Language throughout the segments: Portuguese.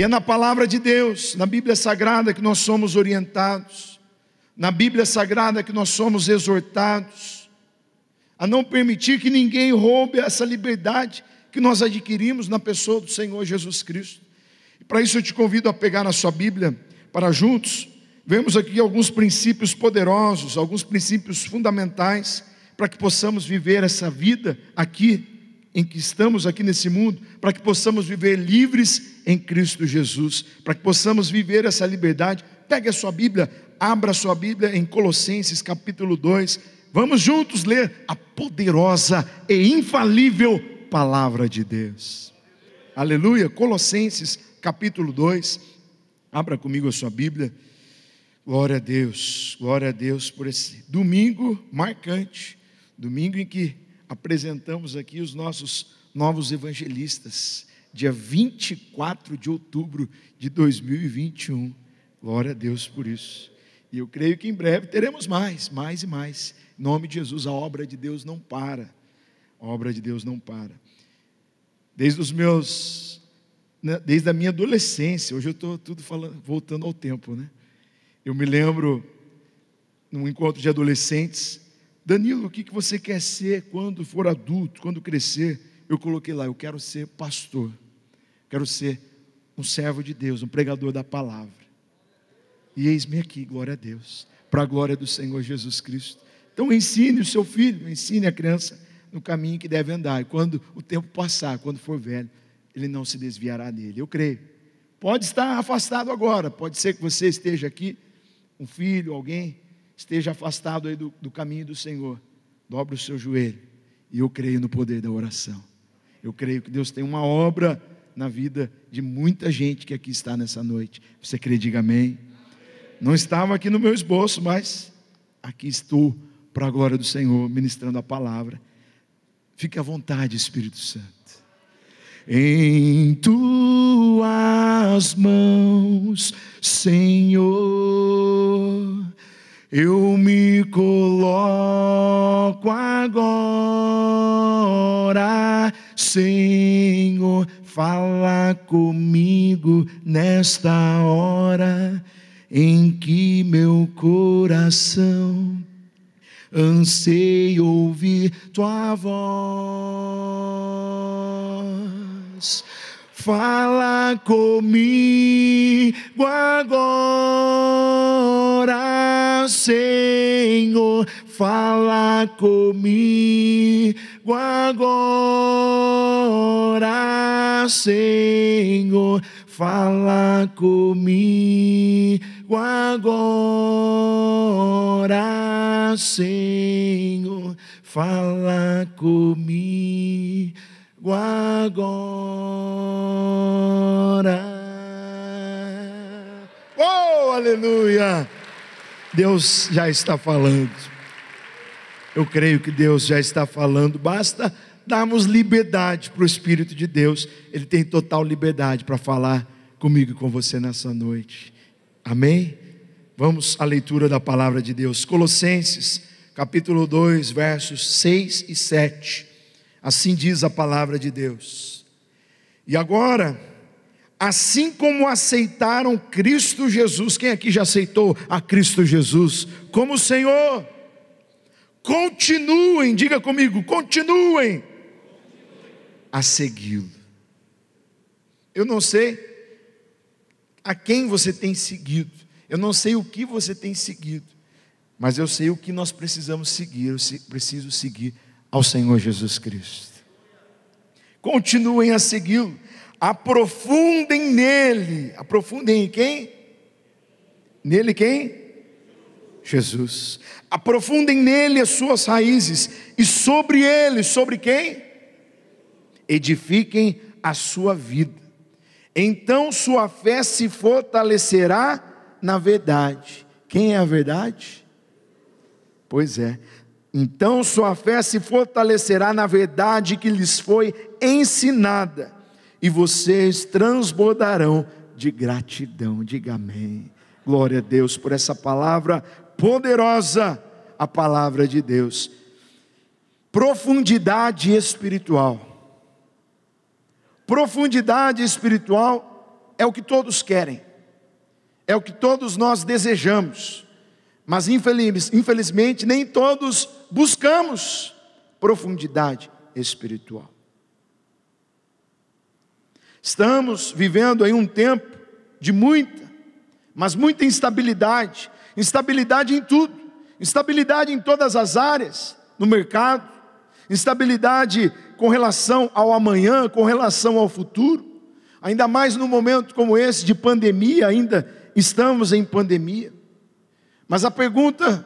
E é na palavra de Deus, na Bíblia Sagrada, que nós somos orientados, na Bíblia Sagrada que nós somos exortados a não permitir que ninguém roube essa liberdade que nós adquirimos na pessoa do Senhor Jesus Cristo. E para isso eu te convido a pegar na sua Bíblia, para juntos vemos aqui alguns princípios poderosos, alguns princípios fundamentais, para que possamos viver essa vida aqui, em que estamos aqui nesse mundo, para que possamos viver livres em Cristo Jesus, para que possamos viver essa liberdade. Pegue a sua Bíblia, abra a sua Bíblia em Colossenses capítulo 2, vamos juntos ler a poderosa e infalível palavra de Deus. Aleluia. Colossenses capítulo 2, abra comigo a sua Bíblia. Glória a Deus por esse domingo marcante, domingo em que apresentamos aqui os nossos novos evangelistas, dia 24 de outubro de 2021, glória a Deus por isso, e eu creio que em breve teremos mais e mais, em nome de Jesus. A obra de Deus não para, a obra de Deus não para, desde a minha adolescência. Hoje eu estou tudo falando, voltando ao tempo, né? Eu me lembro, num encontro de adolescentes: Danilo, o que você quer ser quando for adulto, quando crescer? Eu coloquei lá: eu quero ser pastor, quero ser um servo de Deus, um pregador da palavra. E eis-me aqui, glória a Deus, para a glória do Senhor Jesus Cristo. Então ensine o seu filho, ensine a criança no caminho que deve andar, e quando o tempo passar, quando for velho, ele não se desviará dele. Eu creio. Pode estar afastado agora, pode ser que você esteja aqui, um filho, alguém esteja afastado aí do caminho do Senhor. Dobre o seu joelho, e eu creio no poder da oração. Eu creio que Deus tem uma obra na vida de muita gente que aqui está nessa noite. Você crê? Diga amém. Não estava aqui no meu esboço, mas aqui estou para a glória do Senhor, ministrando a palavra. Fique à vontade, Espírito Santo. Em tuas mãos, Senhor, eu me coloco agora. Senhor, fala comigo nesta hora em que meu coração anseia ouvir tua voz. Fala comigo agora, Senhor, fala comigo agora, Senhor, fala comigo agora, Senhor, fala comigo agora. Oh, aleluia! Deus já está falando. Eu creio que Deus já está falando. Basta darmos liberdade para o Espírito de Deus. Ele tem total liberdade para falar comigo e com você nessa noite. Amém? Vamos à leitura da palavra de Deus. Colossenses capítulo 2, versos 6 e 7. Assim diz a palavra de Deus: e agora, assim como aceitaram Cristo Jesus, quem aqui já aceitou a Cristo Jesus como Senhor? Continuem, diga comigo, continuem a segui-lo. Eu não sei a quem você tem seguido, eu não sei o que você tem seguido, mas eu sei o que nós precisamos seguir. Eu preciso seguir ao Senhor Jesus Cristo. Continuem a segui-lo, aprofundem nele. Aprofundem em quem? Nele quem? Jesus. Aprofundem nele as suas raízes, e sobre ele, sobre quem? Edifiquem a sua vida. Então sua fé se fortalecerá na verdade. Quem é a verdade? Pois é. Então sua fé se fortalecerá na verdade que lhes foi ensinada, e vocês transbordarão de gratidão. Diga amém. Glória a Deus por essa palavra poderosa, a palavra de Deus. Profundidade espiritual. Profundidade espiritual é o que todos querem, é o que todos nós desejamos, mas infelizmente nem todos buscamos profundidade espiritual. Estamos vivendo aí um tempo de muita instabilidade, instabilidade em tudo, instabilidade em todas as áreas, no mercado, instabilidade com relação ao amanhã, com relação ao futuro, ainda mais num momento como esse de pandemia, ainda estamos em pandemia. Mas a pergunta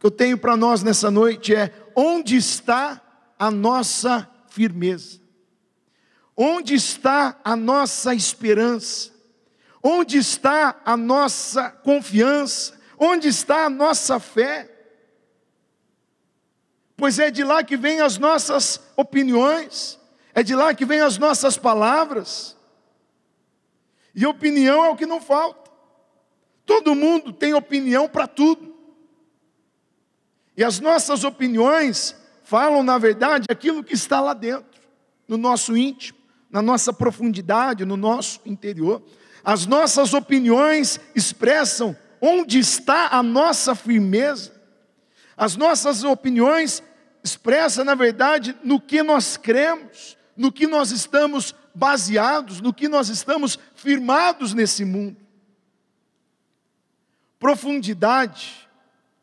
que eu tenho para nós nessa noite é: onde está a nossa firmeza? Onde está a nossa esperança? Onde está a nossa confiança? Onde está a nossa fé? Pois é de lá que vêm as nossas opiniões, é de lá que vêm as nossas palavras, e opinião é o que não falta. Todo mundo tem opinião para tudo, e as nossas opiniões falam, na verdade, aquilo que está lá dentro, no nosso íntimo, na nossa profundidade, no nosso interior. As nossas opiniões expressam onde está a nossa firmeza. As nossas opiniões expressam, na verdade, no que nós cremos, no que nós estamos baseados, no que nós estamos firmados nesse mundo. Profundidade.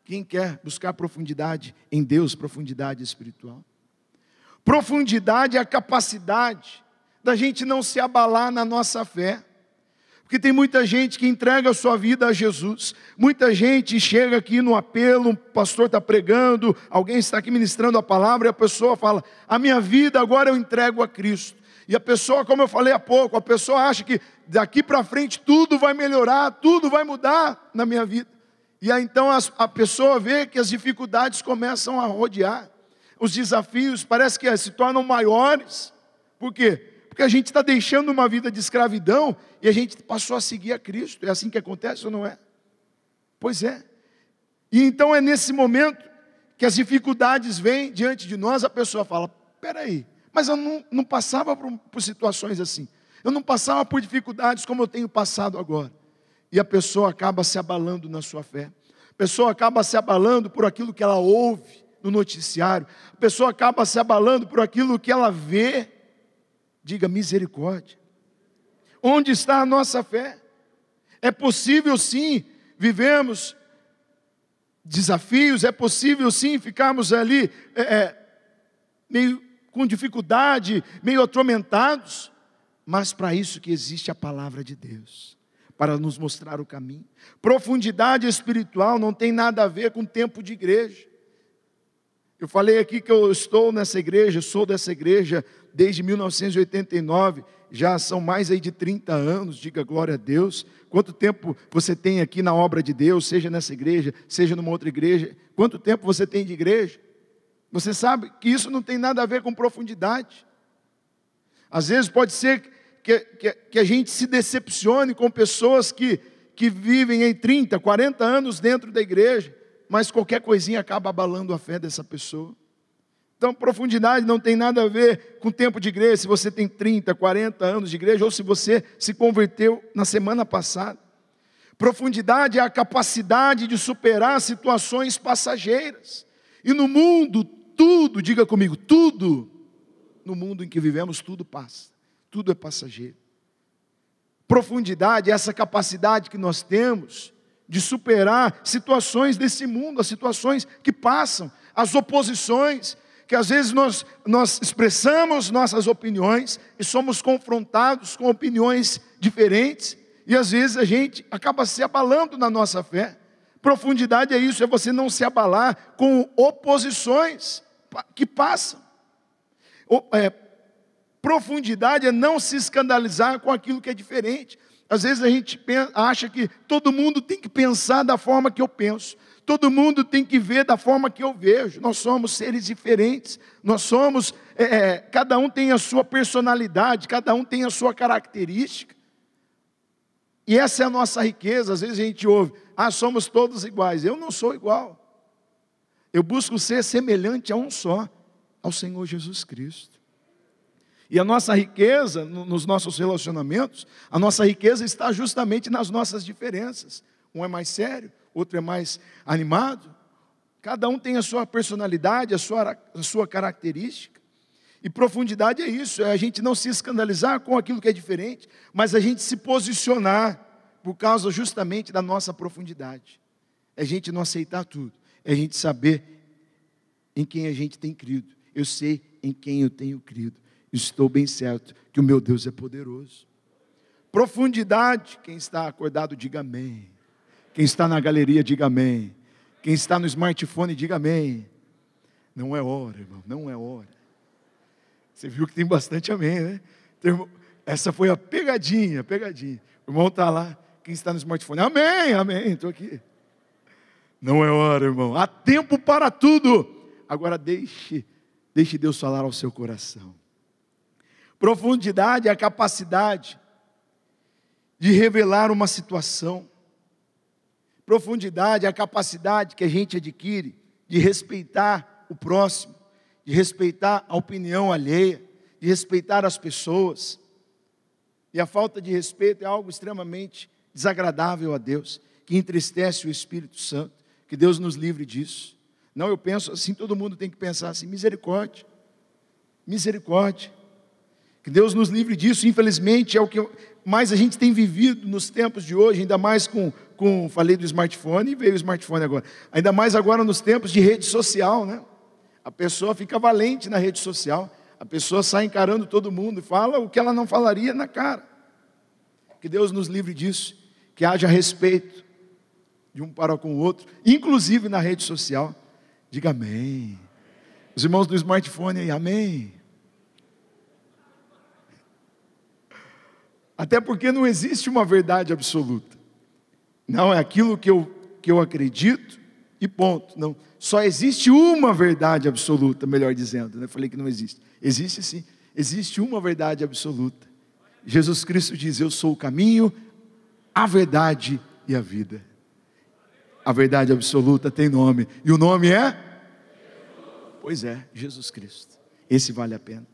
Quem quer buscar profundidade em Deus, profundidade espiritual? Profundidade é a capacidade da gente não se abalar na nossa fé. Porque tem muita gente que entrega a sua vida a Jesus. Muita gente chega aqui no apelo, um pastor está pregando, alguém está aqui ministrando a palavra, e a pessoa fala: a minha vida agora eu entrego a Cristo. E a pessoa, como eu falei há pouco, a pessoa acha que daqui para frente tudo vai melhorar, tudo vai mudar na minha vida. E aí então a pessoa vê que as dificuldades começam a rodear. Os desafios parece que se tornam maiores. Por quê? Porque a gente está deixando uma vida de escravidão e a gente passou a seguir a Cristo. É assim que acontece ou não é? Pois é. E então é nesse momento que as dificuldades vêm diante de nós, a pessoa fala: peraí, mas eu não passava por situações assim. Eu não passava por dificuldades como eu tenho passado agora. E a pessoa acaba se abalando na sua fé. A pessoa acaba se abalando por aquilo que ela ouve no noticiário. A pessoa acaba se abalando por aquilo que ela vê. Diga misericórdia. Onde está a nossa fé? É possível sim vivermos desafios, é possível sim ficarmos ali meio com dificuldade, meio atormentados, mas para isso que existe a palavra de Deus, para nos mostrar o caminho. Profundidade espiritual não tem nada a ver com tempo de igreja. Eu falei aqui que eu estou nessa igreja, sou dessa igreja desde 1989, já são mais aí de 30 anos, diga glória a Deus. Quanto tempo você tem aqui na obra de Deus, seja nessa igreja, seja numa outra igreja? Quanto tempo você tem de igreja? Você sabe que isso não tem nada a ver com profundidade. Às vezes pode ser que a gente se decepcione com pessoas que vivem em 30, 40 anos dentro da igreja, mas qualquer coisinha acaba abalando a fé dessa pessoa. Então, profundidade não tem nada a ver com tempo de igreja, se você tem 30, 40 anos de igreja, ou se você se converteu na semana passada. Profundidade é a capacidade de superar situações passageiras. E no mundo, tudo, diga comigo, tudo, no mundo em que vivemos, tudo passa, tudo é passageiro. Profundidade é essa capacidade que nós temos de superar situações desse mundo, as situações que passam, as oposições, que às vezes nós expressamos nossas opiniões e somos confrontados com opiniões diferentes, e às vezes a gente acaba se abalando na nossa fé. Profundidade é isso, é você não se abalar com oposições que passam. Profundidade é não se escandalizar com aquilo que é diferente. Às vezes a gente acha que todo mundo tem que pensar da forma que eu penso. Todo mundo tem que ver da forma que eu vejo. Nós somos seres diferentes. Nós somos, cada um tem a sua personalidade, cada um tem a sua característica. E essa é a nossa riqueza. Às vezes a gente ouve: somos todos iguais. Eu não sou igual. Eu busco ser semelhante a um só, ao Senhor Jesus Cristo. E a nossa riqueza, nos nossos relacionamentos, a nossa riqueza está justamente nas nossas diferenças. Um é mais sério, outro é mais animado. Cada um tem a sua personalidade, a sua característica. E profundidade é isso, é a gente não se escandalizar com aquilo que é diferente, mas a gente se posicionar por causa justamente da nossa profundidade. É a gente não aceitar tudo, é a gente saber em quem a gente tem crido. Eu sei em quem eu tenho crido. Estou bem certo que o meu Deus é poderoso. Profundidade, quem está acordado, diga amém. Quem está na galeria, diga amém. Quem está no smartphone, diga amém. Não é hora, irmão, não é hora. Você viu que tem bastante amém, né? Essa foi a pegadinha. O irmão está lá, quem está no smartphone, amém, estou aqui. Não é hora, irmão, há tempo para tudo. Agora deixe Deus falar ao seu coração. Profundidade é a capacidade de revelar uma situação. Profundidade é a capacidade que a gente adquire de respeitar o próximo, de respeitar a opinião alheia, de respeitar as pessoas. E a falta de respeito é algo extremamente desagradável a Deus, que entristece o Espírito Santo. Que Deus nos livre disso. Não, eu penso assim, todo mundo tem que pensar assim, misericórdia. Que Deus nos livre disso, infelizmente é o que mais a gente tem vivido nos tempos de hoje, ainda mais falei do smartphone e veio o smartphone agora, ainda mais agora nos tempos de rede social, né? A pessoa fica valente na rede social, a pessoa sai encarando todo mundo e fala o que ela não falaria na cara. Que Deus nos livre disso, que haja respeito de um para com o outro, inclusive na rede social. Diga amém. Os irmãos do smartphone aí, amém. Até porque não existe uma verdade absoluta. Não, é aquilo que eu acredito e ponto. Não, só existe uma verdade absoluta, melhor dizendo. Eu falei que não existe. Existe sim, existe uma verdade absoluta. Jesus Cristo diz, eu sou o caminho, a verdade e a vida. A verdade absoluta tem nome, e o nome é? Pois é, Jesus Cristo. Esse vale a pena.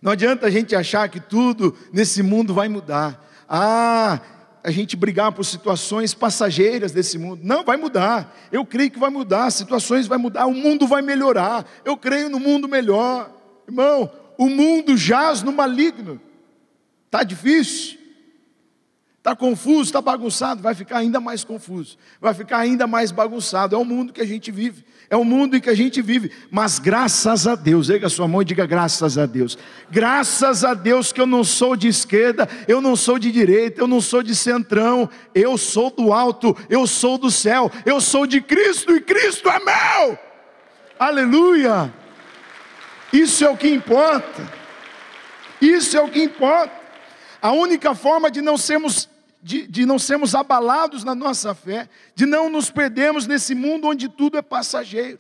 Não adianta a gente achar que tudo nesse mundo vai mudar. A gente brigar por situações passageiras desse mundo. Não, vai mudar. Eu creio que vai mudar, as situações vão mudar, o mundo vai melhorar. Eu creio no mundo melhor. Irmão, o mundo jaz no maligno. Está difícil. Está confuso, está bagunçado, vai ficar ainda mais confuso, vai ficar ainda mais bagunçado. É o mundo que a gente vive, é o mundo em que a gente vive, mas graças a Deus, erga a sua mão e diga graças a Deus que eu não sou de esquerda, eu não sou de direita, eu não sou de centrão, eu sou do alto, eu sou do céu, eu sou de Cristo e Cristo é meu, aleluia, isso é o que importa, a única forma de não sermos abalados na nossa fé, de não nos perdermos nesse mundo onde tudo é passageiro,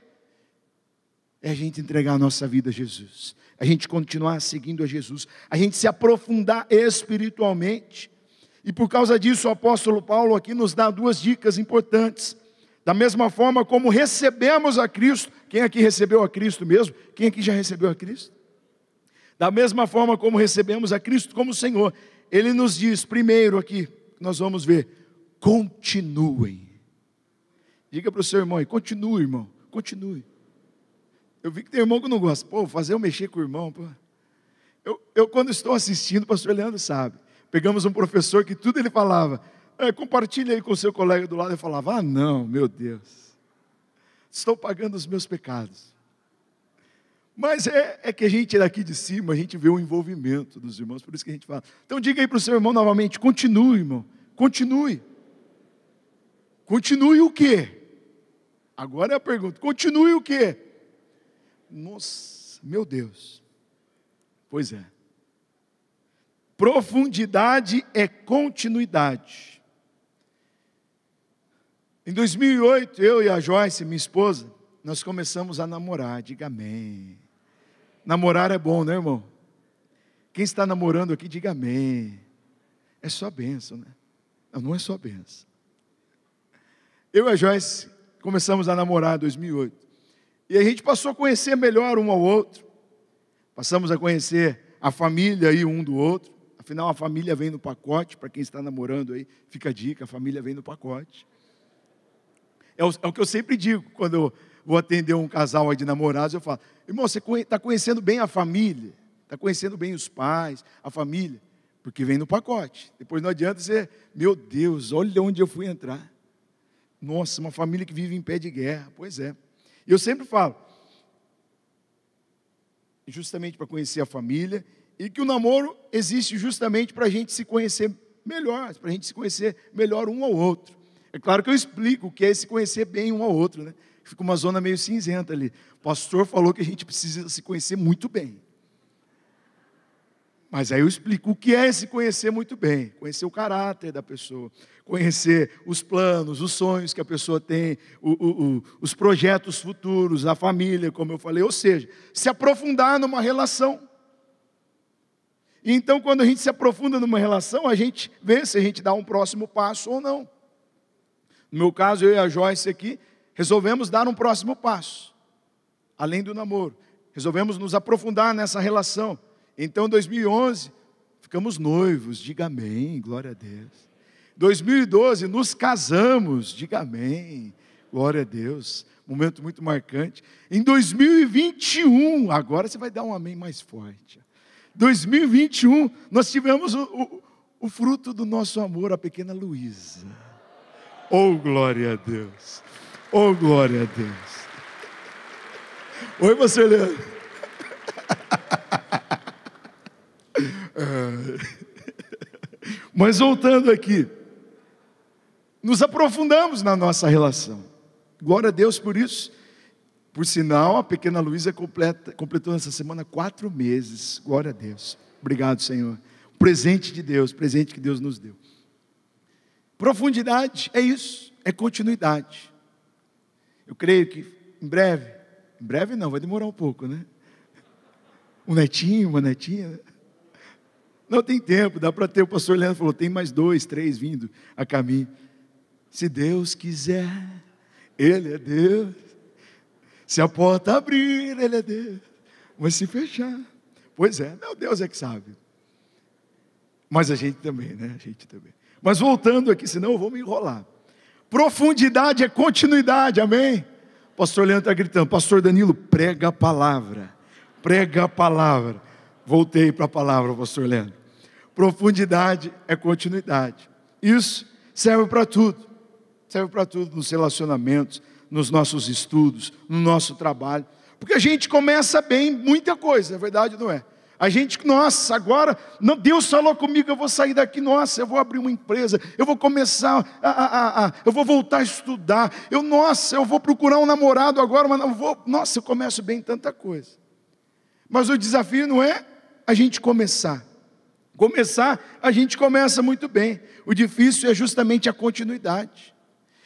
é a gente entregar a nossa vida a Jesus, a gente continuar seguindo a Jesus, a gente se aprofundar espiritualmente, e por causa disso o apóstolo Paulo aqui nos dá duas dicas importantes. Da mesma forma como recebemos a Cristo, quem aqui recebeu a Cristo mesmo? Quem aqui já recebeu a Cristo? Da mesma forma como recebemos a Cristo como Senhor, Ele nos diz primeiro aqui, nós vamos ver, continuem. Diga para o seu irmão, continue, irmão, continue. Eu vi que tem irmão que não gosta, fazer eu mexer com o irmão, Eu quando estou assistindo, o pastor Leandro sabe, pegamos um professor que tudo ele falava, compartilha aí com o seu colega do lado, eu falava, não, meu Deus, estou pagando os meus pecados. Mas é que a gente daqui de cima, a gente vê o envolvimento dos irmãos, por isso que a gente fala. Então diga aí para o seu irmão novamente, continue, irmão, continue. Continue o quê? Agora é a pergunta, continue o quê? Nossa, meu Deus. Pois é. Profundidade é continuidade. Em 2008, eu e a Joyce, minha esposa, nós começamos a namorar, diga amém. Namorar é bom, né, irmão? Quem está namorando aqui, diga amém. É só bênção, né? Não é só bênção. Eu e a Joyce começamos a namorar em 2008. E a gente passou a conhecer melhor um ao outro. Passamos a conhecer a família aí um do outro. Afinal, a família vem no pacote. Para quem está namorando aí, fica a dica, a família vem no pacote. É o que eu sempre digo, quando eu vou atender um casal aí de namorados, eu falo: irmão, você está conhecendo bem a família, está conhecendo bem os pais, a família, porque vem no pacote. Depois não adianta você, meu Deus, olha onde eu fui entrar. Nossa, uma família que vive em pé de guerra. Pois é. E eu sempre falo, justamente para conhecer a família, e que o namoro existe justamente para a gente se conhecer melhor, para a gente se conhecer melhor um ao outro. É claro que eu explico o que é se conhecer bem um ao outro, né? Fica uma zona meio cinzenta ali. O pastor falou que a gente precisa se conhecer muito bem. Mas aí eu explico o que é se conhecer muito bem. Conhecer o caráter da pessoa, conhecer os planos, os sonhos que a pessoa tem, os projetos futuros, a família, como eu falei. Ou seja, se aprofundar numa relação. E então, quando a gente se aprofunda numa relação, a gente vê se a gente dá um próximo passo ou não. No meu caso, eu e a Joyce aqui, resolvemos dar um próximo passo, além do namoro. Resolvemos nos aprofundar nessa relação. Então, em 2011, ficamos noivos, diga amém, glória a Deus. 2012, nos casamos, diga amém, glória a Deus. Momento muito marcante. Em 2021, agora você vai dar um amém mais forte. 2021, nós tivemos o fruto do nosso amor, a pequena Luísa. Oh, glória a Deus. Oh, glória a Deus. Oi, pastor Leandro. Mas voltando aqui, nos aprofundamos na nossa relação. Glória a Deus por isso. Por sinal, a pequena Luísa completou nessa semana 4 meses. Glória a Deus. Obrigado, Senhor. Presente de Deus, presente que Deus nos deu. Profundidade é isso, é continuidade. Eu creio que em breve não, vai demorar um pouco, né? Um netinho, uma netinha. Não tem tempo, dá para ter. O pastor Leandro falou, tem mais 2, 3 vindo a caminho. Se Deus quiser, Ele é Deus. Se a porta abrir, Ele é Deus. Mas se fechar, pois é, meu Deus é que sabe. Mas a gente também, né? A gente também. Mas voltando aqui, senão eu vou me enrolar. Profundidade é continuidade, amém? O pastor Leandro está gritando, pastor Danilo, prega a palavra. Prega a palavra. Voltei para a palavra, pastor Leandro. Profundidade é continuidade. Isso serve para tudo. Serve para tudo nos relacionamentos, nos nossos estudos, no nosso trabalho. Porque a gente começa bem muita coisa, é verdade ou não é? A gente, nossa, agora, não, Deus falou comigo, eu vou sair daqui, nossa, eu vou abrir uma empresa, eu vou começar, eu vou voltar a estudar, eu vou procurar um namorado agora, mas não vou, nossa, eu começo bem tanta coisa. Mas o desafio não é a gente começar. Começar, a gente começa muito bem. O difícil é justamente a continuidade.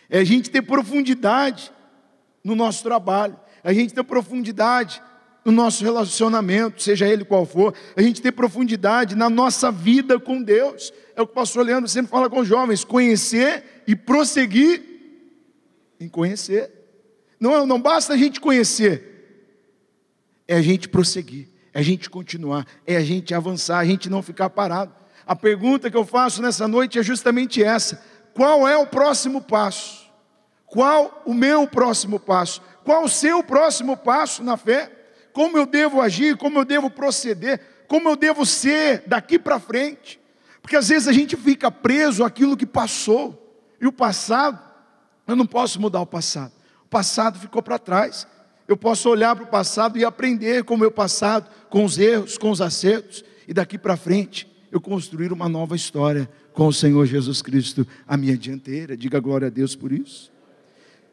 É a gente ter profundidade no nosso trabalho, a gente ter profundidade no nosso relacionamento, seja ele qual for, a gente ter profundidade na nossa vida com Deus. É o que o pastor Leandro sempre fala com os jovens, conhecer e prosseguir em conhecer. Não basta a gente conhecer, é a gente prosseguir, é a gente continuar, é a gente avançar, a gente não ficar parado. A pergunta que eu faço nessa noite é justamente essa: qual é o próximo passo? Qual o meu próximo passo? Qual o seu próximo passo na fé? Como eu devo agir, como eu devo proceder, como eu devo ser daqui para frente? Porque às vezes a gente fica preso àquilo que passou, e o passado, eu não posso mudar o passado ficou para trás. Eu posso olhar para o passado e aprender com o meu passado, com os erros, com os acertos, e daqui para frente eu construir uma nova história com o Senhor Jesus Cristo, a minha dianteira. Diga glória a Deus por isso.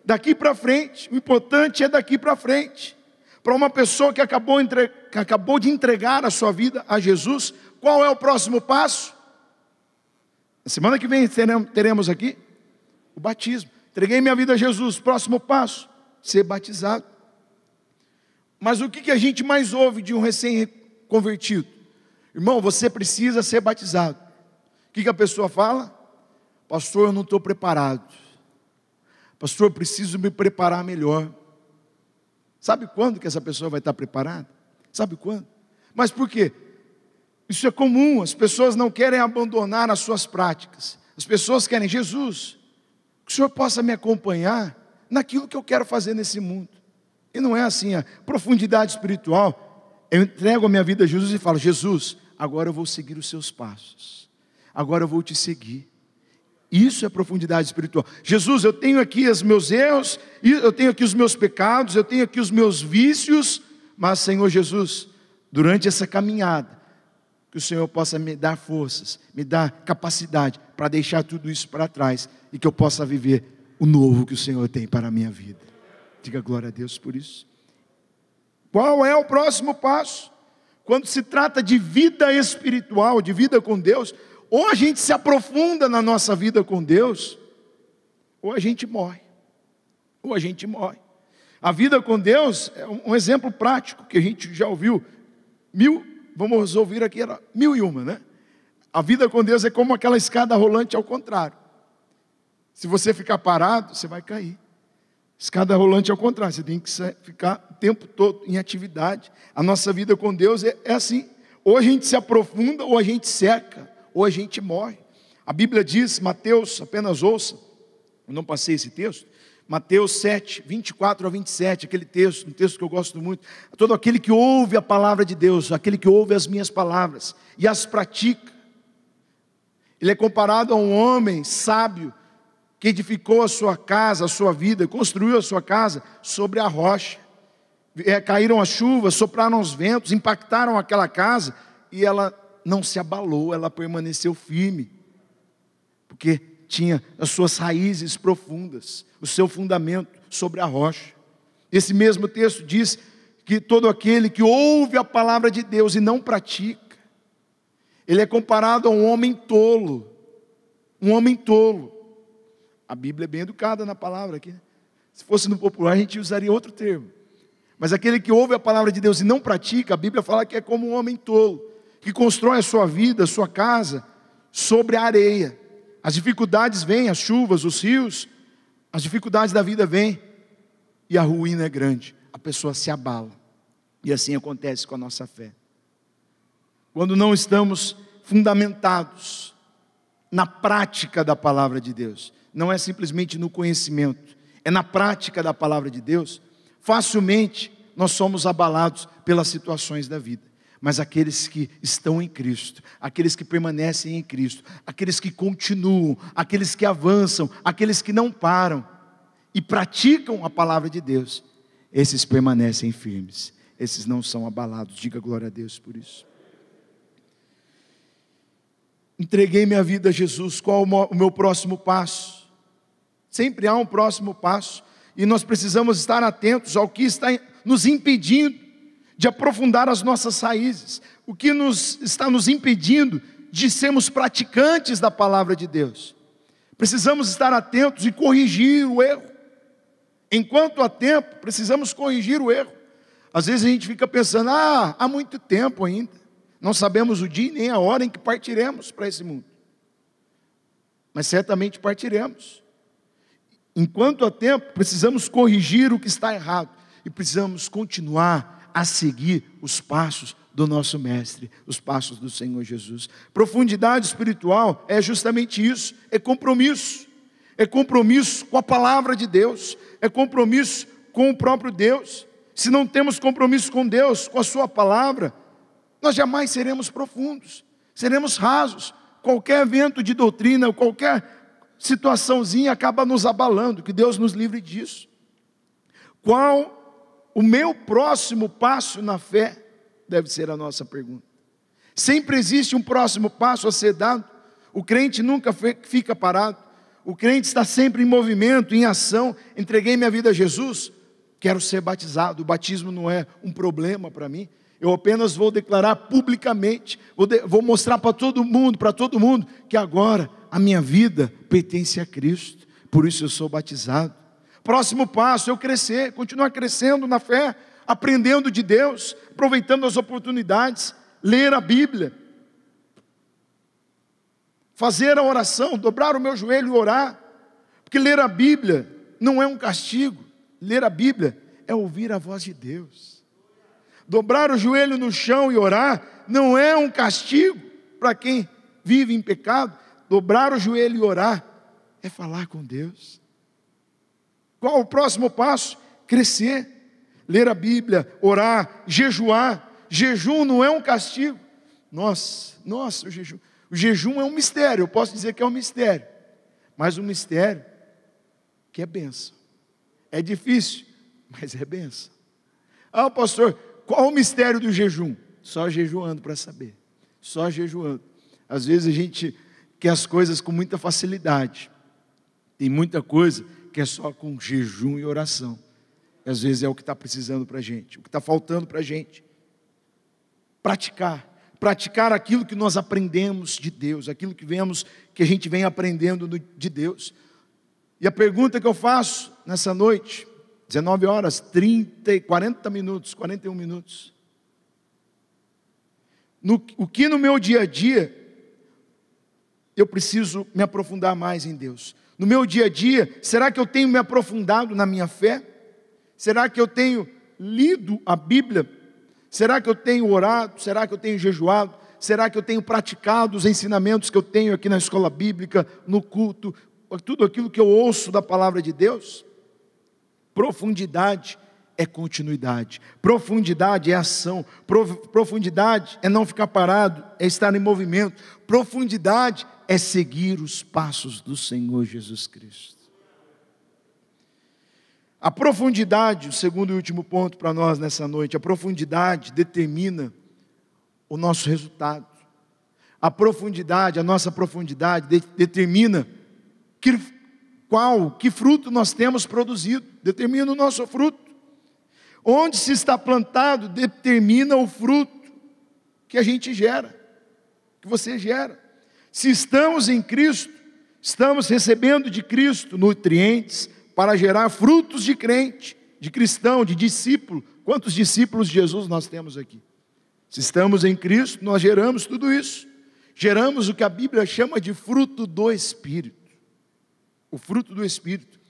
Daqui para frente, o importante é daqui para frente. Para uma pessoa que acabou de entregar a sua vida a Jesus, qual é o próximo passo? Na semana que vem teremos aqui o batismo. Entreguei minha vida a Jesus, próximo passo, ser batizado. Mas o que a gente mais ouve de um recém-convertido? Irmão, você precisa ser batizado. O que a pessoa fala? Pastor, eu não estou preparado. Pastor, eu preciso me preparar melhor. Sabe quando que essa pessoa vai estar preparada? Sabe quando? Mas por quê? Isso é comum, as pessoas não querem abandonar as suas práticas. As pessoas querem: Jesus, que o Senhor possa me acompanhar naquilo que eu quero fazer nesse mundo. E não é assim, a profundidade espiritual. Eu entrego a minha vida a Jesus e falo: Jesus, agora eu vou seguir os seus passos. Agora eu vou te seguir. Isso é profundidade espiritual. Jesus, eu tenho aqui os meus erros, eu tenho aqui os meus pecados, eu tenho aqui os meus vícios, mas, Senhor Jesus, durante essa caminhada, que o Senhor possa me dar forças, me dar capacidade para deixar tudo isso para trás e que eu possa viver o novo que o Senhor tem para a minha vida. Diga glória a Deus por isso. Qual é o próximo passo? Quando se trata de vida espiritual, de vida com Deus, ou a gente se aprofunda na nossa vida com Deus, ou a gente morre. Ou a gente morre. A vida com Deus é um exemplo prático que a gente já ouviu. Vamos ouvir aqui, era 1001, né? A vida com Deus é como aquela escada rolante ao contrário. Se você ficar parado, você vai cair. Escada rolante ao contrário, você tem que ficar o tempo todo em atividade. A nossa vida com Deus é assim. Ou a gente se aprofunda, ou a gente seca, ou a gente morre. A Bíblia diz, Mateus, apenas ouça, eu não passei esse texto, Mateus 7, 24 a 27, aquele texto, um texto que eu gosto muito. Todo aquele que ouve a palavra de Deus, aquele que ouve as minhas palavras e as pratica, ele é comparado a um homem sábio que edificou a sua casa, a sua vida, construiu a sua casa sobre a rocha. Caíram as chuvas, sopraram os ventos, impactaram aquela casa e ela não se abalou, ela permaneceu firme, porque tinha as suas raízes profundas, o seu fundamento sobre a rocha. Esse mesmo texto diz que todo aquele que ouve a palavra de Deus e não pratica, ele é comparado a um homem tolo. Um homem tolo. A Bíblia é bem educada na palavra aqui, né? Se fosse no popular a gente usaria outro termo. Mas aquele que ouve a palavra de Deus e não pratica, a Bíblia fala que é como um homem tolo, que constrói a sua vida, a sua casa, sobre a areia. As dificuldades vêm, as chuvas, os rios, as dificuldades da vida vêm, e a ruína é grande, a pessoa se abala. E assim acontece com a nossa fé. Quando não estamos fundamentados na prática da palavra de Deus, não é simplesmente no conhecimento, é na prática da palavra de Deus, facilmente nós somos abalados pelas situações da vida. Mas aqueles que estão em Cristo, aqueles que permanecem em Cristo, aqueles que continuam, aqueles que avançam, aqueles que não param e praticam a palavra de Deus, esses permanecem firmes, esses não são abalados. Diga glória a Deus por isso. Entreguei minha vida a Jesus, qual o meu próximo passo? Sempre há um próximo passo, e nós precisamos estar atentos ao que está nos impedindo de aprofundar as nossas raízes, o que está nos impedindo de sermos praticantes da palavra de Deus. Precisamos estar atentos e corrigir o erro. Enquanto há tempo, precisamos corrigir o erro. Às vezes a gente fica pensando: há muito tempo ainda, não sabemos o dia nem a hora em que partiremos para esse mundo, mas certamente partiremos. Enquanto há tempo, precisamos corrigir o que está errado, e precisamos continuar a seguir os passos do nosso Mestre, os passos do Senhor Jesus. Profundidade espiritual é justamente isso, é compromisso com a palavra de Deus, é compromisso com o próprio Deus. Se não temos compromisso com Deus, com a sua palavra, nós jamais seremos profundos, seremos rasos. Qualquer evento de doutrina, qualquer situaçãozinha acaba nos abalando, que Deus nos livre disso. Qual o meu próximo passo na fé? Deve ser a nossa pergunta. Sempre existe um próximo passo a ser dado. O crente nunca fica parado. O crente está sempre em movimento, em ação. Entreguei minha vida a Jesus, quero ser batizado. O batismo não é um problema para mim. Eu apenas vou declarar publicamente, vou mostrar para todo mundo, que agora a minha vida pertence a Cristo. Por isso eu sou batizado. Próximo passo, eu crescer, continuar crescendo na fé, aprendendo de Deus, aproveitando as oportunidades, ler a Bíblia, fazer a oração, dobrar o meu joelho e orar, porque ler a Bíblia não é um castigo, ler a Bíblia é ouvir a voz de Deus. Dobrar o joelho no chão e orar não é um castigo para quem vive em pecado. Dobrar o joelho e orar é falar com Deus. Qual o próximo passo? Crescer, ler a Bíblia, orar, jejuar. Jejum não é um castigo. Nossa, o jejum é um mistério. Eu posso dizer que é um mistério, mas um mistério que é bênção. É difícil, mas é bênção. Ah, pastor, qual o mistério do jejum? Só jejuando para saber. Só jejuando. Às vezes a gente quer as coisas com muita facilidade. Tem muita coisa que é só com jejum e oração. E às vezes é o que está precisando para a gente, o que está faltando para a gente. Praticar aquilo que nós aprendemos de Deus, aquilo que a gente vem aprendendo de Deus. E a pergunta que eu faço nessa noite, 19 horas, 41 minutos. O que no meu dia a dia eu preciso me aprofundar mais em Deus? No meu dia a dia, será que eu tenho me aprofundado na minha fé? Será que eu tenho lido a Bíblia? Será que eu tenho orado? Será que eu tenho jejuado? Será que eu tenho praticado os ensinamentos que eu tenho aqui na escola bíblica, no culto, tudo aquilo que eu ouço da palavra de Deus? Profundidade é continuidade, profundidade é ação, profundidade é não ficar parado, é estar em movimento, profundidade é seguir os passos do Senhor Jesus Cristo. A profundidade, o segundo e último ponto para nós nessa noite, a profundidade determina o nosso resultado. A nossa profundidade determina que fruto nós temos produzido, determina o nosso fruto. Onde se está plantado, determina o fruto que a gente gera, que você gera. Se estamos em Cristo, estamos recebendo de Cristo nutrientes para gerar frutos de crente, de cristão, de discípulo. Quantos discípulos de Jesus nós temos aqui? Se estamos em Cristo, nós geramos tudo isso. Geramos o que a Bíblia chama de fruto do Espírito. O fruto do Espírito.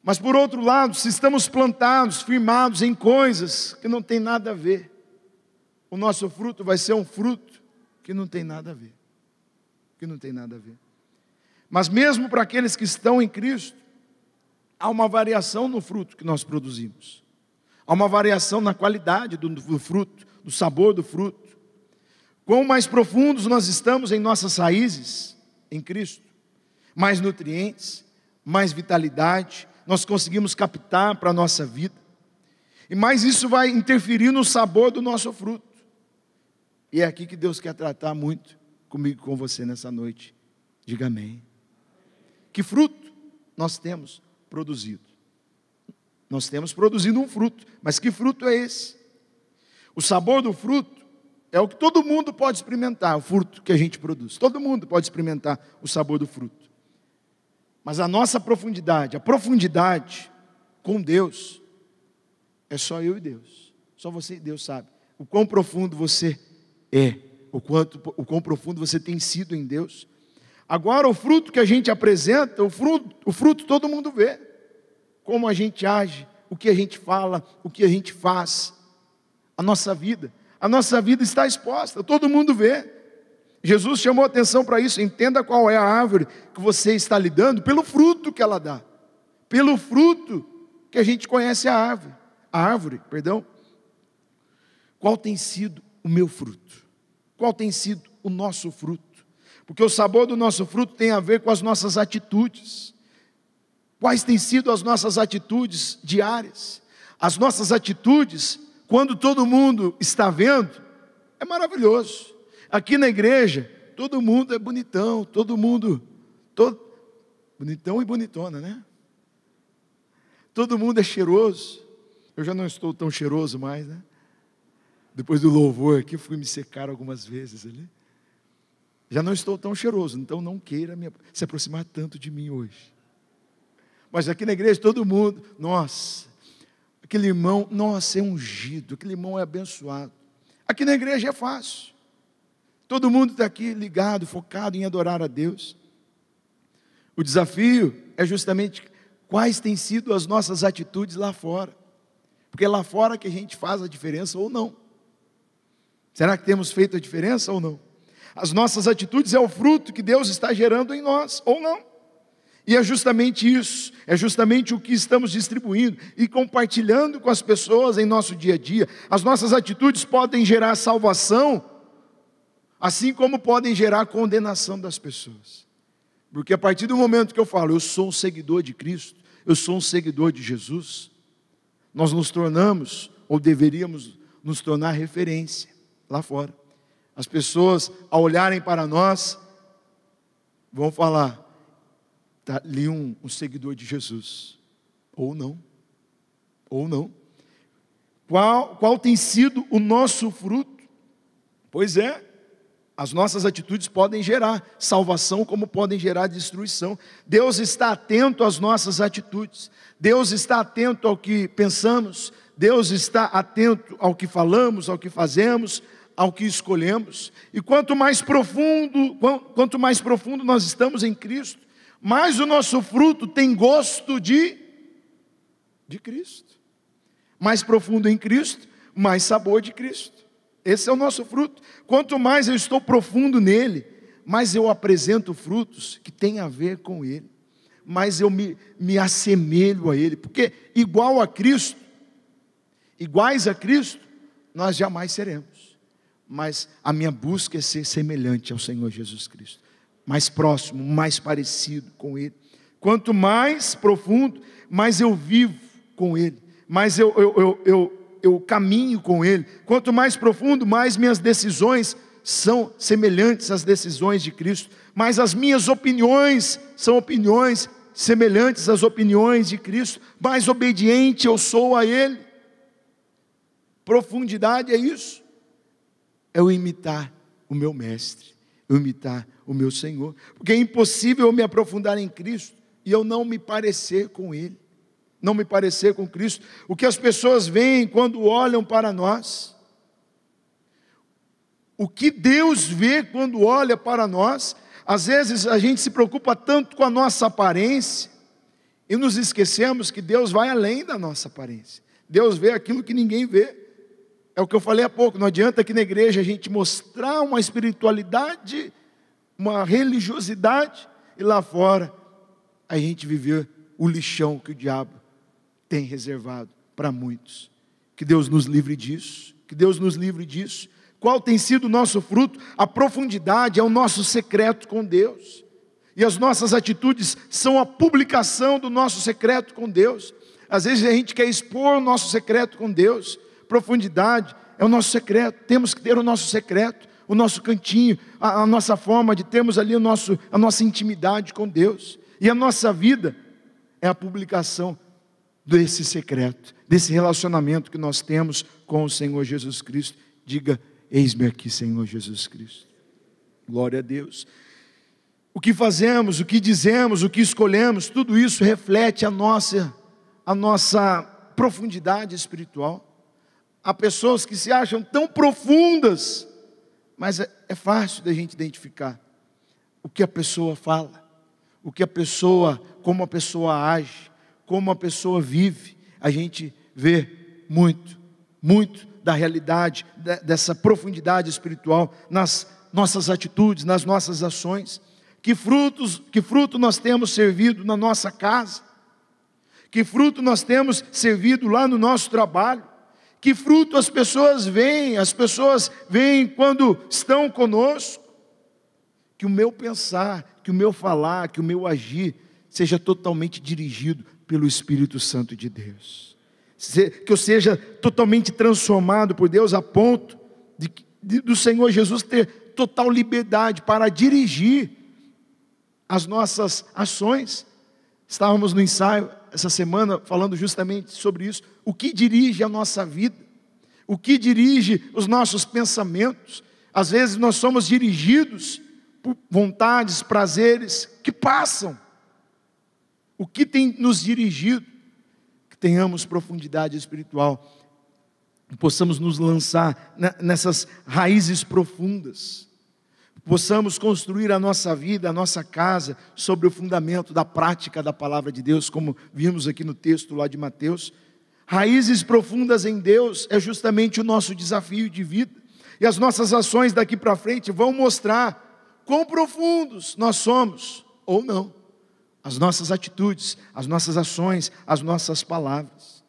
Mas por outro lado, se estamos plantados, firmados em coisas que não tem nada a ver, o nosso fruto vai ser um fruto que não tem nada a ver. Que não tem nada a ver. Mas mesmo para aqueles que estão em Cristo, há uma variação no fruto que nós produzimos. Há uma variação na qualidade do fruto, do sabor do fruto. Quão mais profundos nós estamos em nossas raízes, em Cristo, mais nutrientes, mais vitalidade, nós conseguimos captar para a nossa vida. E mais isso vai interferir no sabor do nosso fruto. E é aqui que Deus quer tratar muito comigo e com você nessa noite. Diga amém. Que fruto nós temos produzido? Nós temos produzido um fruto, mas que fruto é esse? O sabor do fruto é o que todo mundo pode experimentar, o fruto que a gente produz. Todo mundo pode experimentar o sabor do fruto. Mas a nossa profundidade, a profundidade com Deus, é só eu e Deus. Só você e Deus sabe o quão profundo você é, o quão profundo você tem sido em Deus. Agora o fruto que a gente apresenta, o fruto todo mundo vê. Como a gente age, o que a gente fala, o que a gente faz. A nossa vida está exposta, todo mundo vê. Jesus chamou atenção para isso. Entenda qual é a árvore que você está lidando pelo fruto que ela dá. Pelo fruto que a gente conhece a árvore. Qual tem sido o meu fruto? Qual tem sido o nosso fruto? Porque o sabor do nosso fruto tem a ver com as nossas atitudes. Quais têm sido as nossas atitudes diárias? As nossas atitudes, quando todo mundo está vendo, é maravilhoso. Aqui na igreja, todo mundo é bonitão, bonitão e bonitona, né? Todo mundo é cheiroso. Eu já não estou tão cheiroso mais, né? Depois do louvor aqui, fui me secar algumas vezes ali. Já não estou tão cheiroso, então não queira se aproximar tanto de mim hoje. Mas aqui na igreja todo mundo, nossa, aquele irmão, nossa, é ungido, aquele irmão é abençoado. Aqui na igreja é fácil. Todo mundo está aqui ligado, focado em adorar a Deus. O desafio é justamente quais têm sido as nossas atitudes lá fora. Porque é lá fora que a gente faz a diferença ou não. Será que temos feito a diferença ou não? As nossas atitudes é o fruto que Deus está gerando em nós, ou não. E é justamente isso, é justamente o que estamos distribuindo e compartilhando com as pessoas em nosso dia a dia. As nossas atitudes podem gerar salvação, assim como podem gerar condenação das pessoas. Porque a partir do momento que eu falo, eu sou um seguidor de Cristo, eu sou um seguidor de Jesus, nós nos tornamos, ou deveríamos nos tornar referência lá fora. As pessoas, ao olharem para nós, vão falar, está ali um seguidor de Jesus, ou não, ou não. Qual tem sido o nosso fruto? Pois é, as nossas atitudes podem gerar salvação, como podem gerar destruição. Deus está atento às nossas atitudes, Deus está atento ao que pensamos, Deus está atento ao que falamos, ao que fazemos, ao que escolhemos. E quanto mais profundo nós estamos em Cristo, mais o nosso fruto tem gosto de Cristo. Mais profundo em Cristo, mais sabor de Cristo. Esse é o nosso fruto. Quanto mais eu estou profundo nele, mais eu apresento frutos que têm a ver com ele. Mais eu me assemelho a ele. Porque iguais a Cristo, nós jamais seremos. Mas a minha busca é ser semelhante ao Senhor Jesus Cristo. Mais próximo, mais parecido com ele. Quanto mais profundo, mais eu vivo com ele. Mais eu caminho com ele. Quanto mais profundo, mais minhas decisões são semelhantes às decisões de Cristo. Mais as minhas opiniões são opiniões semelhantes às opiniões de Cristo. Mais obediente eu sou a ele. Profundidade é isso. É eu imitar o meu mestre, eu imitar o meu Senhor. Porque é impossível eu me aprofundar em Cristo e eu não me parecer com ele. Não me parecer com Cristo. O que as pessoas veem quando olham para nós, o que Deus vê quando olha para nós. Às vezes a gente se preocupa tanto com a nossa aparência e nos esquecemos que Deus vai além da nossa aparência. Deus vê aquilo que ninguém vê. É o que eu falei há pouco, não adianta aqui na igreja a gente mostrar uma espiritualidade, uma religiosidade, e lá fora a gente viver o lixão que o diabo tem reservado para muitos. Que Deus nos livre disso, que Deus nos livre disso. Qual tem sido o nosso fruto? A profundidade é o nosso secreto com Deus. E as nossas atitudes são a publicação do nosso secreto com Deus. Às vezes a gente quer expor o nosso secreto com Deus. Profundidade é o nosso secreto. Temos que ter o nosso secreto, o nosso cantinho, a nossa forma de termos ali a nossa intimidade com Deus. E a nossa vida é a publicação desse secreto, desse relacionamento que nós temos com o Senhor Jesus Cristo. Diga, eis-me aqui, Senhor Jesus Cristo. Glória a Deus. O que fazemos, o que dizemos, o que escolhemos, tudo isso reflete a nossa profundidade espiritual. Há pessoas que se acham tão profundas, mas é fácil da gente identificar o que a pessoa fala, como a pessoa age, como a pessoa vive. A gente vê muito da realidade, dessa profundidade espiritual nas nossas atitudes, nas nossas ações. Que fruto nós temos servido na nossa casa? Que fruto nós temos servido lá no nosso trabalho? Que fruto as pessoas veem quando estão conosco? Que o meu pensar, que o meu falar, que o meu agir seja totalmente dirigido pelo Espírito Santo de Deus. Que eu seja totalmente transformado por Deus a ponto do Senhor Jesus ter total liberdade para dirigir as nossas ações. Estávamos no ensaio essa semana falando justamente sobre isso. O que dirige a nossa vida? O que dirige os nossos pensamentos? Às vezes nós somos dirigidos por vontades, prazeres que passam. O que tem nos dirigido? Que tenhamos profundidade espiritual, possamos nos lançar nessas raízes profundas, possamos construir a nossa vida, a nossa casa, sobre o fundamento da prática da palavra de Deus, como vimos aqui no texto lá de Mateus. Raízes profundas em Deus é justamente o nosso desafio de vida. E as nossas ações daqui para frente vão mostrar quão profundos nós somos, ou não. As nossas atitudes, as nossas ações, as nossas palavras.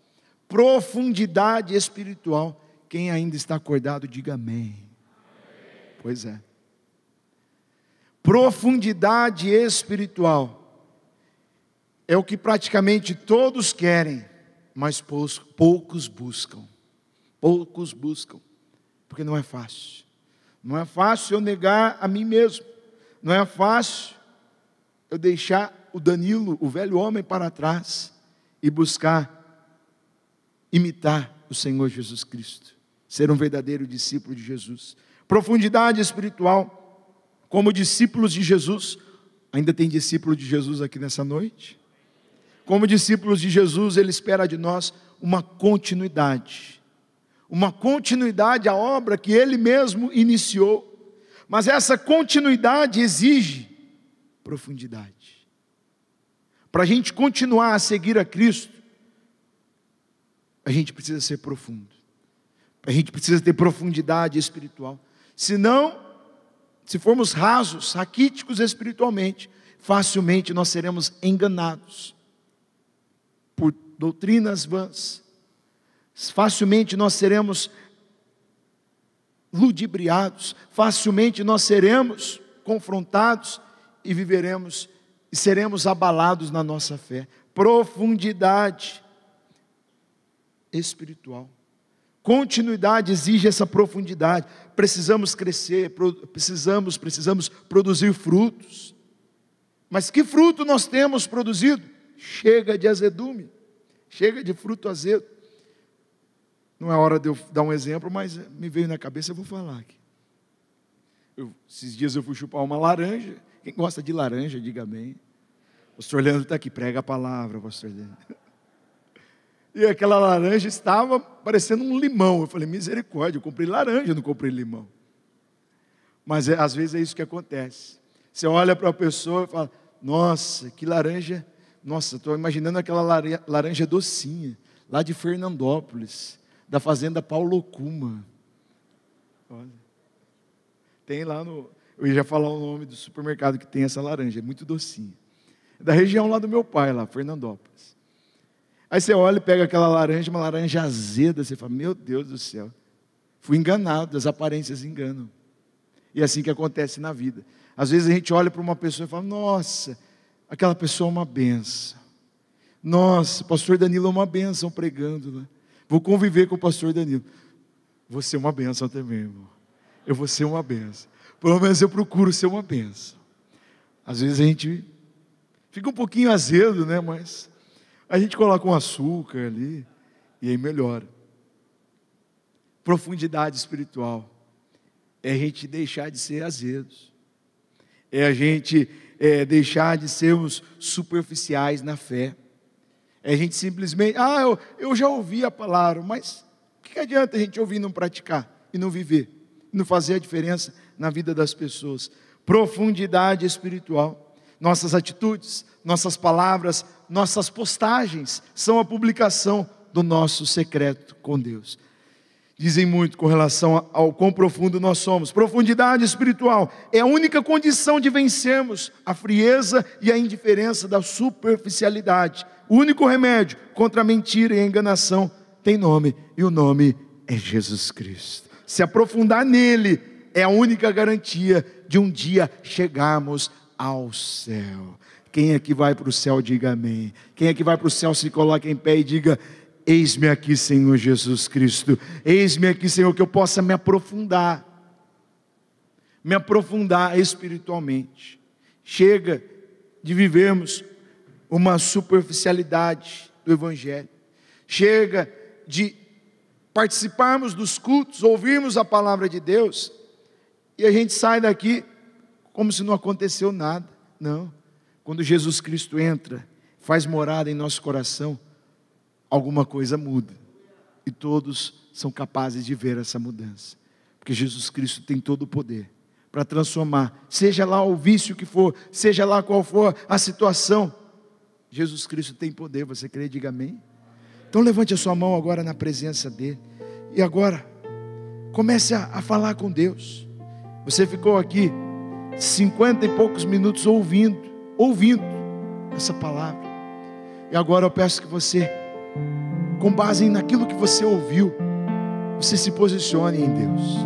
Profundidade espiritual. Quem ainda está acordado, diga amém. Pois é. Profundidade espiritual é o que praticamente todos querem, mas poucos buscam. Poucos buscam. Porque não é fácil. Não é fácil eu negar a mim mesmo. Não é fácil eu deixar o Danilo, o velho homem, para trás e buscar imitar o Senhor Jesus Cristo. Ser um verdadeiro discípulo de Jesus. Profundidade espiritual. Como discípulos de Jesus. Ainda tem discípulo de Jesus aqui nessa noite? Como discípulos de Jesus, Ele espera de nós uma continuidade. Uma continuidade à obra que Ele mesmo iniciou. Mas essa continuidade exige profundidade. Para a gente continuar a seguir a Cristo, a gente precisa ser profundo. A gente precisa ter profundidade espiritual. Senão, se formos rasos, raquíticos espiritualmente, facilmente nós seremos enganados por doutrinas vãs. Facilmente nós seremos ludibriados, facilmente nós seremos confrontados e viveremos e seremos abalados na nossa fé. Profundidade espiritual. Continuidade exige essa profundidade. Precisamos crescer, precisamos produzir frutos. Mas que fruto nós temos produzido? Chega de azedume, chega de fruto azedo. Não é hora de eu dar um exemplo, mas me veio na cabeça, eu vou falar aqui. Esses dias eu fui chupar uma laranja. Quem gosta de laranja, diga amém. O pastor Leandro está aqui, prega a palavra, pastor Leandro. E aquela laranja estava parecendo um limão. Eu falei, misericórdia, eu comprei laranja, não comprei limão. Mas às vezes é isso que acontece. Você olha para a pessoa e fala, nossa, que laranja. Nossa, estou imaginando aquela laranja docinha, lá de Fernandópolis, da fazenda Paulo Cuma. Olha, tem lá no... Eu ia já falar o nome do supermercado que tem essa laranja, é muito docinha. É da região lá do meu pai, lá, Fernandópolis. Aí você olha e pega aquela laranja, uma laranja azeda, você fala, meu Deus do céu, fui enganado, as aparências enganam. E é assim que acontece na vida. Às vezes a gente olha para uma pessoa e fala, nossa, aquela pessoa é uma benção. Nossa, o pastor Danilo é uma benção pregando, né? Vou conviver com o pastor Danilo. Vou ser uma benção também, irmão. Eu vou ser uma benção. Pelo menos eu procuro ser uma benção. Às vezes a gente fica um pouquinho azedo, né? Mas a gente coloca um açúcar ali e aí melhora. Profundidade espiritual é a gente deixar de ser azedos. É a gente deixar de sermos superficiais na fé. É a gente simplesmente, eu já ouvi a palavra, mas o que adianta a gente ouvir e não praticar, e não viver, e não fazer a diferença na vida das pessoas? Profundidade espiritual. Nossas atitudes, nossas palavras, nossas postagens são a publicação do nosso secreto com Deus. Dizem muito com relação ao quão profundo nós somos. Profundidade espiritual é a única condição de vencermos a frieza e a indiferença da superficialidade. O único remédio contra a mentira e a enganação tem nome, e o nome é Jesus Cristo. Se aprofundar nele é a única garantia de um dia chegarmos ao céu. Quem aqui vai para o céu, diga amém. Quem aqui vai para o céu, se coloque em pé e diga, eis-me aqui, Senhor Jesus Cristo. Eis-me aqui, Senhor, que eu possa me aprofundar espiritualmente. Chega de vivermos uma superficialidade do Evangelho. Chega de participarmos dos cultos, ouvirmos a palavra de Deus, e a gente sai daqui como se não aconteceu nada. Não. Quando Jesus Cristo entra, faz morada em nosso coração, alguma coisa muda. E todos são capazes de ver essa mudança. Porque Jesus Cristo tem todo o poder para transformar, seja lá o vício que for, seja lá qual for a situação. Jesus Cristo tem poder, você crê? Diga amém. Então levante a sua mão agora na presença dele. E agora, comece a falar com Deus. Você ficou aqui 50 e poucos minutos ouvindo essa palavra. E agora eu peço que você, com base naquilo que você ouviu, você se posicione em Deus.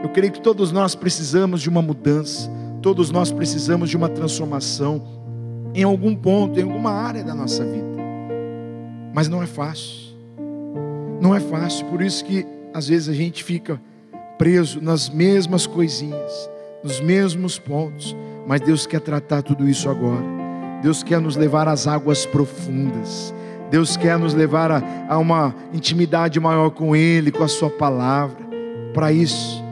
Eu creio que todos nós precisamos de uma mudança. Todos nós precisamos de uma transformação em algum ponto, em alguma área da nossa vida. Mas não é fácil. Não é fácil, por isso que às vezes a gente fica preso nas mesmas coisinhas, nos mesmos pontos. Mas Deus quer tratar tudo isso agora. Deus quer nos levar às águas profundas. Deus quer nos levar a uma intimidade maior com Ele, com a sua palavra. Para isso,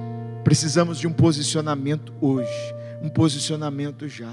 precisamos de um posicionamento hoje, um posicionamento já.